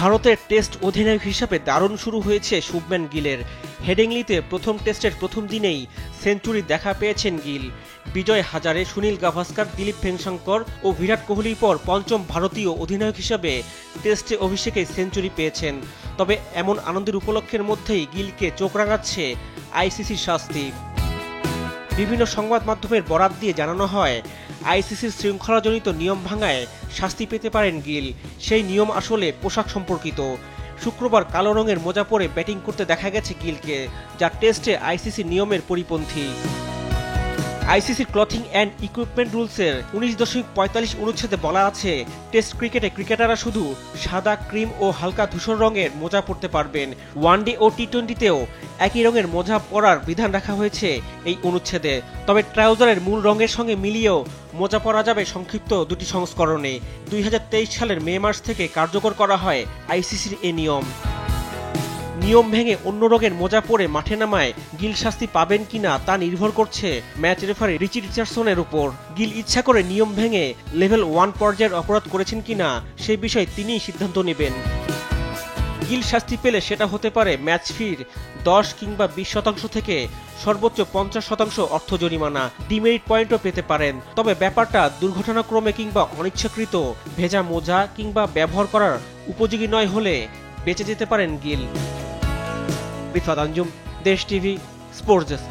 ভারতের টেস্ট অধিনায়ক হিসাবে দারুণ শুরু হয়েছে শুভম্যান গিলের। হেডিংলিতে প্রথম টেস্টের প্রথম দিনেই সেঞ্চুরি দেখা পেয়েছেন গিল। বিজয় হাজারে, সুনীল গাভাস্কার, দিলীপ ভেঙ্কশঙ্কর ও বিরাট কোহলির পর পঞ্চম ভারতীয় অধিনায়ক হিসাবে টেস্টে অভিষেকে সেঞ্চুরি পেয়েছেন। তবে এমন আনন্দের উপলক্ষের মধ্যেই গিলকে চোখ রাঙাচ্ছে আইসিসির শাস্তি। বিভিন্ন সংবাদ মাধ্যমের বরাত দিয়ে জানানো হয়, আইসিসির শৃঙ্খলাজনিত নিয়ম ভাঙায় শাস্তি পেতে পারেন গিল। সেই নিয়ম আসলে পোশাক সম্পর্কিত। শুক্রবার কালো রঙের মোজা পরে ব্যাটিং করতে দেখা গেছে গিলকে, যা টেস্টে আইসিসি নিয়মের পরিপন্থী। আইসিসির ক্লথিং অ্যান্ড ইকুইপমেন্ট রুলসের 19.45 অনুচ্ছেদে বলা আছে, টেস্ট ক্রিকেটে ক্রিকেটাররা শুধু সাদা, ক্রিম ও হালকা ধূসর রঙের মোজা পরতে পারবেন। ওয়ানডে ও টি-20তেও একই রঙের মোজা পরার বিধান রাখা হয়েছে এই অনুচ্ছেদে। তবে ট্রাউজারের মূল রঙের সঙ্গে মিলিয়েও মোজা পরা যাবে সংক্ষিপ্ত দুটি সংস্করণে। 2023 সালের মে মাস থেকে কার্যকর করা হয় আইসিসির এ নিয়ম। নিয়ম ভেঙে অন্য রঙের মোজা পরে মাঠে নামায় গিল শাস্তি পাবেন কিনা তা নির্ভর করছে ম্যাচ রেফারি রিচি রিচার্ডসনের উপর। গিল ইচ্ছা করে নিয়ম ভেঙে লেভেল 1 পর্যায়ের অপরাধ করেছেন কিনা সেই বিষয়ে তিনিই সিদ্ধান্ত নেবেন। গিল শাস্তি পেলে সেটা হতে পারে ম্যাচ ফির 10 কিংবা 20% থেকে সর্বোচ্চ 50% অর্থ জরিমানা। ডিমেরিট পয়েন্টও পেতে পারেন। তবে ব্যাপারটা দুর্ঘটনাক্রমে কিংবা অনিচ্ছাকৃত ভেজা মোজা কিংবা ব্যবহার করার উপযোগী নয় হলে বেঁচে যেতে পারেন গিল। রিফাত আঞ্জুম, দেশ টিভি, স্পোর্টস ডেস্ক।